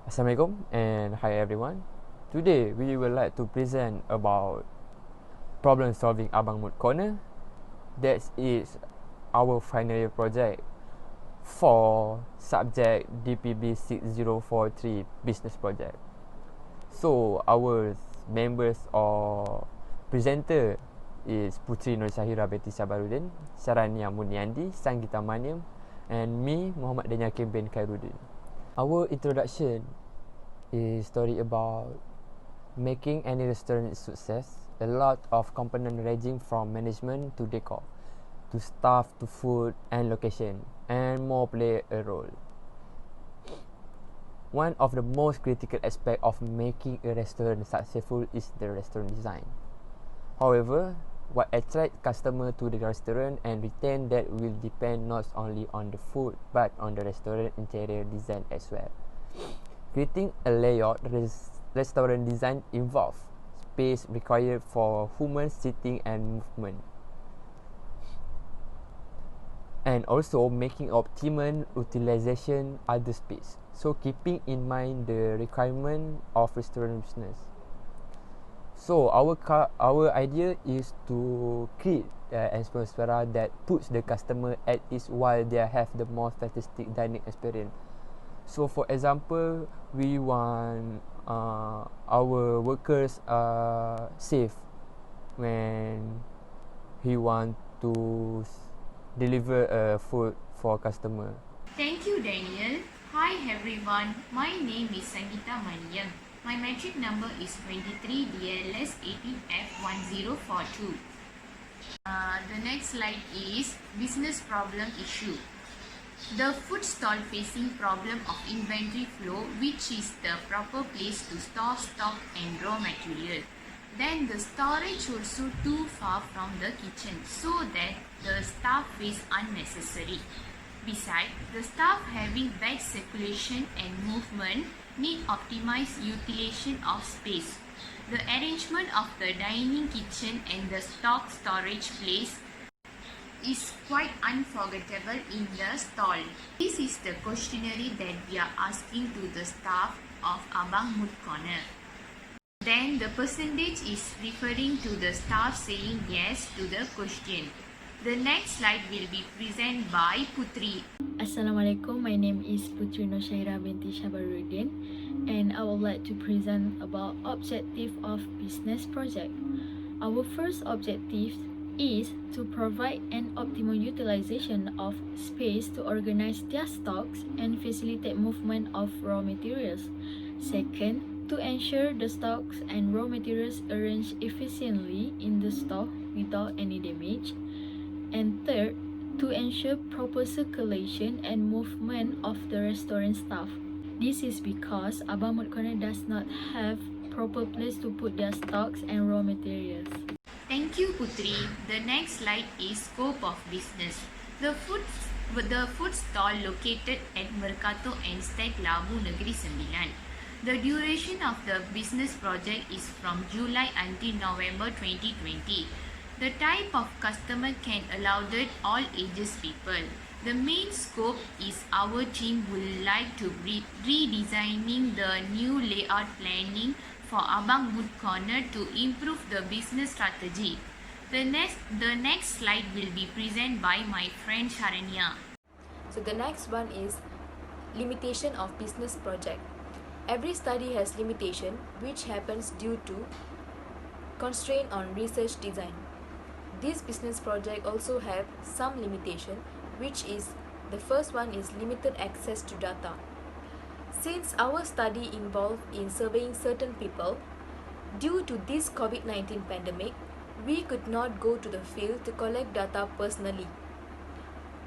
Assalamualaikum and hi everyone. Today we would like to present about problem solving Abang Mood Corner. That is our final year project for subject DPB 6043 business project. So our members or presenter is Putri Nur Syahira binti Sabaruddin, Sarania Muniandi, Sanggita Maniam, and me Muhammad Danyakim bin Khairuddin. Our introduction is story about making any restaurant success. A lot of component ranging from management to decor, to staff to food and location, and more play a role. One of the most critical aspect of making a restaurant successful is the restaurant design. However, what attracts customer to the restaurant and retain that will depend not only on the food but on the restaurant interior design as well. Creating a layout restaurant design involves space required for human sitting and movement, and also making optimum utilization other space. So keeping in mind the requirement of restaurant business. So our idea is to create an atmosphere that puts the customer at ease while they have the most fantastic dining experience. So for example, we want our workers are safe when he want to deliver food for customer. Thank you, Daniel. Hi everyone, my name is Sanggita Maniam. My metric number is 23 DLS 18F1042. The next slide is business problem issue. The food stall facing problem of inventory flow, which is the proper place to store stock and raw material. Then the storage also too far from the kitchen so that the staff is unnecessary. Besides, the staff having bad circulation and movement need optimized utilization of space. The arrangement of the dining kitchen and the stock storage place is quite unforgettable in the stall. This is the questionnaire that we are asking to the staff of Abang Mood Corner. Then the percentage is referring to the staff saying yes to the question. The next slide will be presented by Putri. Assalamualaikum, my name is Putri Nur Syahira binti Sabaruddin and I would like to present about objective of business project. Our first objective is to provide an optimal utilization of space to organize their stocks and facilitate movement of raw materials. Second, to ensure the stocks and raw materials arranged efficiently in the store without any damage. And third, to ensure proper circulation and movement of the restaurant staff. This is because Abang Mood Corner does not have proper place to put their stocks and raw materials. Thank you, Putri. The next slide is scope of business. The food stall located at Mercato and Stack Labu Negeri Sembilan. The duration of the business project is from July until November 2020. The type of customer can allow that all ages people. The main scope is our team would like to be redesigning the new layout planning for Abang Mood Corner to improve the business strategy. The next slide will be presented by my friend Sharanya. So the next one is limitation of business project. Every study has limitation which happens due to constraint on research design. This business project also have some limitation, which is the first one is limited access to data. Since our study involved in surveying certain people, due to this COVID-19 pandemic, we could not go to the field to collect data personally,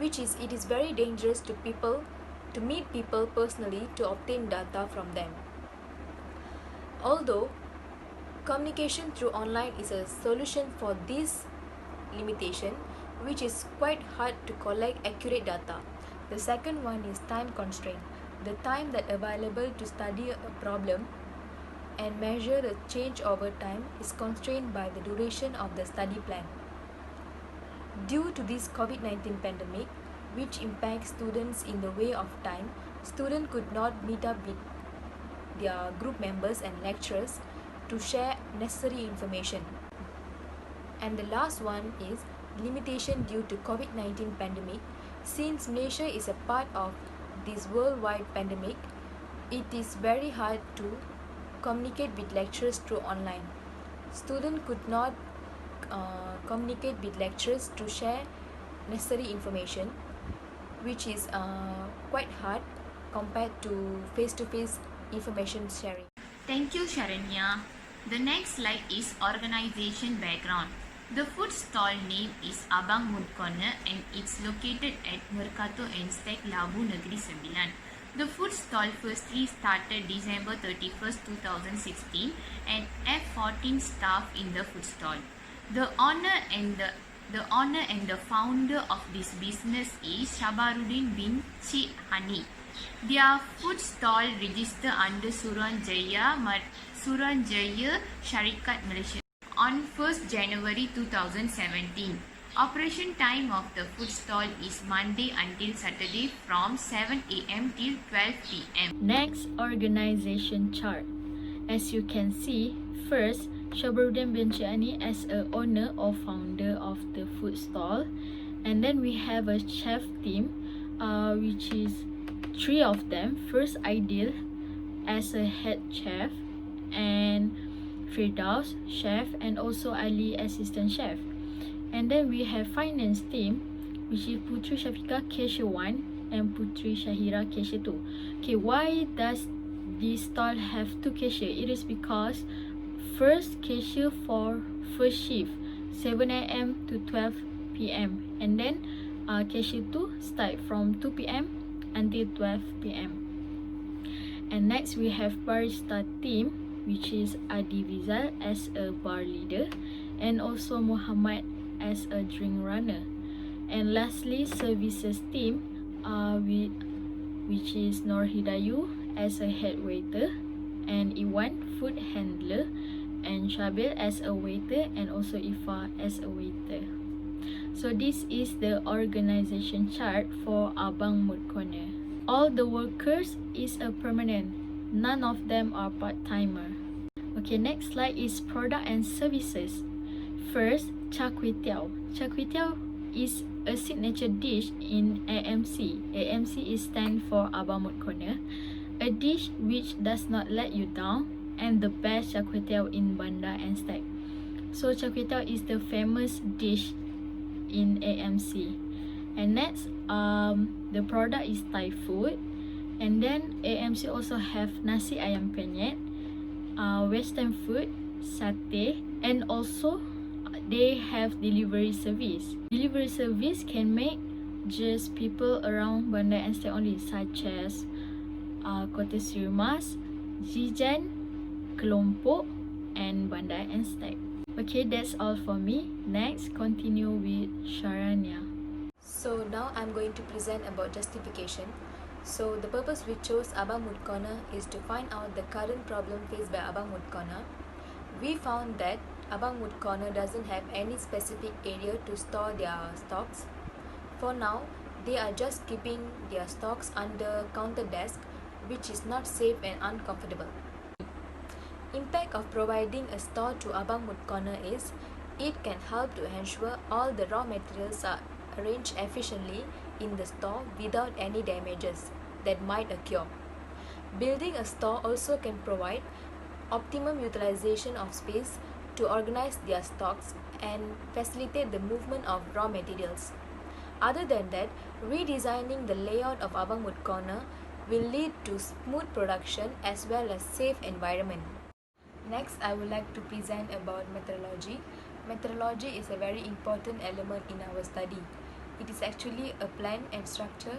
it is very dangerous to meet people personally to obtain data from them. Although communication through online is a solution for this limitation, which is quite hard to collect accurate data. The second one is time constraint. The time that available to study a problem and measure the change over time is constrained by the duration of the study plan. Due to this COVID-19 pandemic, which impacts students in the way of time, students could not meet up with their group members and lecturers to share necessary information. And the last one is limitation due to COVID-19 pandemic. Since Malaysia is a part of this worldwide pandemic, it is very hard to communicate with lecturers through online. Students could not communicate with lecturers to share necessary information, which is quite hard compared to face-to-face information sharing. Thank you, Sharanya. The next slide is organization background. The food stall name is Abang Mood Corner and it's located at Mercato Enstec, Labu Negeri Sembilan. The food stall firstly started December 31st, 2016 and have 14 staff in the food stall. The owner and the founder of this business is Shabaruddin bin Cik Hani. Their food stall registered under Suruhanjaya Syarikat Malaysia on 1st January 2017. Operation time of the food stall is Monday until Saturday from 7 a.m. till 12 p.m. Next, organization chart. As you can see, first, Shabaruddin bin Cik as a owner or founder of the food stall, and then we have a chef team, which is 3 of them. First, Aidil as a head chef, and Firdaus chef, and also Ali assistant chef. And then we have finance team, which is Putri Syafiqah cashier 1 and Putri Syahira cashier 2. Okay, why does this stall have 2 cashier? It is because first cashier for first shift 7 a.m. to 12 p.m. and then cashier 2 start from 2 p.m. until 12 p.m. And next we have barista team, which is Adi Vizal as a bar leader and also Muhammad as a drink runner. And lastly, services team, which is Nur Hidayu as a head waiter, and Iwan food handler, and Shabil as a waiter, and also Ifa as a waiter. So this is the organization chart for Abang Mood Corner. All the workers is a permanent. None of them are part-timer. Okay, next slide is product and services. First, Char Kway Teow. Char Kway Teow is a signature dish in AMC. AMC is stand for Abang Mood Corner. A dish which does not let you down and the best Char Kway Teow in Bandar Enstec. So Char Kway Teow is the famous dish in AMC. And next, the product is Thai food. And then AMC also have nasi ayam penyet, Western food, satay, and also they have delivery service. Delivery service can make just people around Bandar Enstec only, such as Kota Seri Mas, Zijan, Kelompok, and Bandar Enstec. Okay, that's all for me. Next, continue with Sharanya. So now I'm going to present about justification. So the purpose we chose Abang Mood Corner is to find out the current problem faced by Abang Mood Corner. We found that Abang Mood Corner doesn't have any specific area to store their stocks. For now, they are just keeping their stocks under counter desk, which is not safe and uncomfortable. Impact of providing a store to Abang Mood Corner is it can help to ensure all the raw materials are arranged efficiently in the store without any damages that might occur. Building a store also can provide optimum utilization of space to organize their stocks and facilitate the movement of raw materials. Other than that, redesigning the layout of Abang Mood Corner will lead to smooth production as well as safe environment. Next, I would like to present about methodology. Methodology is a very important element in our study. It is actually a plan and structure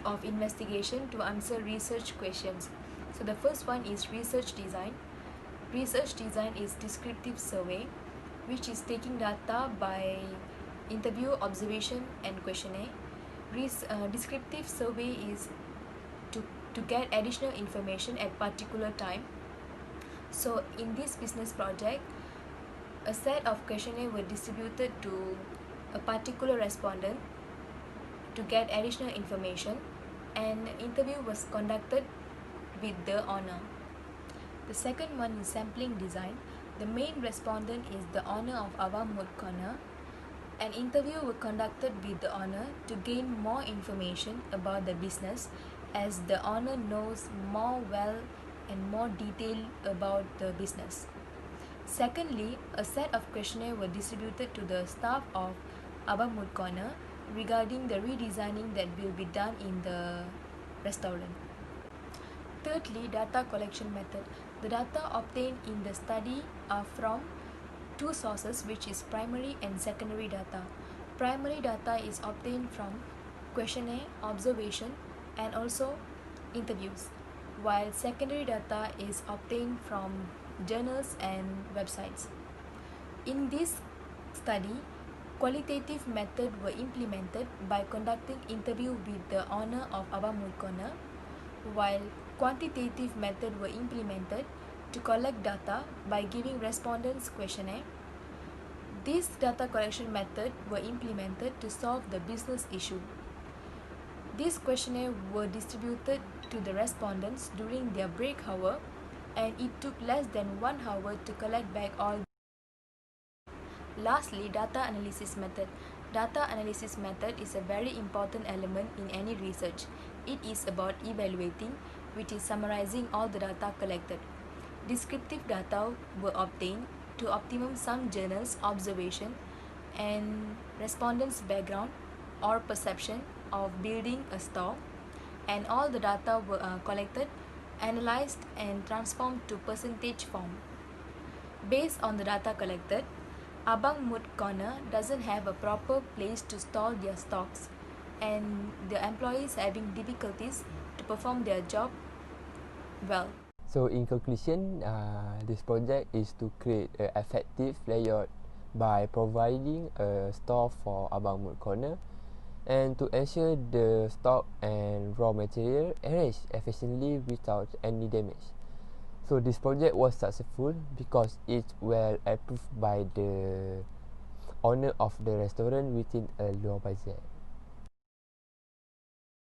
of investigation to answer research questions. So the first one is research design. Research design is descriptive survey, which is taking data by interview, observation, and questionnaire. Descriptive survey is to get additional information at particular time. So in this business project, a set of questionnaire were distributed to a particular respondent to get additional information, and interview was conducted with the owner. The second one is sampling design. The main respondent is the owner of Abang Mut Corner. An interview was conducted with the owner to gain more information about the business, as the owner knows more well and more detail about the business. Secondly, a set of questionnaires were distributed to the staff of Abang Mut Corner regarding the redesigning that will be done in the restaurant. Thirdly, data collection method. The data obtained in the study are from two sources, which is primary and secondary data. Primary data is obtained from questionnaire, observation, and also interviews, while secondary data is obtained from journals and websites. In this study, qualitative methods were implemented by conducting interview with the owner of Abang Mut Corner, while quantitative methods were implemented to collect data by giving respondents questionnaire. These data collection methods were implemented to solve the business issue. These questionnaires were distributed to the respondents during their break hour, and it took less than 1 hour to collect back all. Lastly, data analysis method. Data analysis method is a very important element in any research. It is about evaluating, which is summarizing all the data collected. Descriptive data were obtained to optimum some journals' observation and respondents' background or perception of building a store, and all the data were collected, analyzed, and transformed to percentage form. Based on the data collected, Abang Mut Corner doesn't have a proper place to store their stocks, and the employees having difficulties to perform their job well. So in conclusion, this project is to create an effective layout by providing a store for Abang Mut Corner, and to ensure the stock and raw material arranged efficiently without any damage. So this project was successful because it's well approved by the owner of the restaurant within a low budget.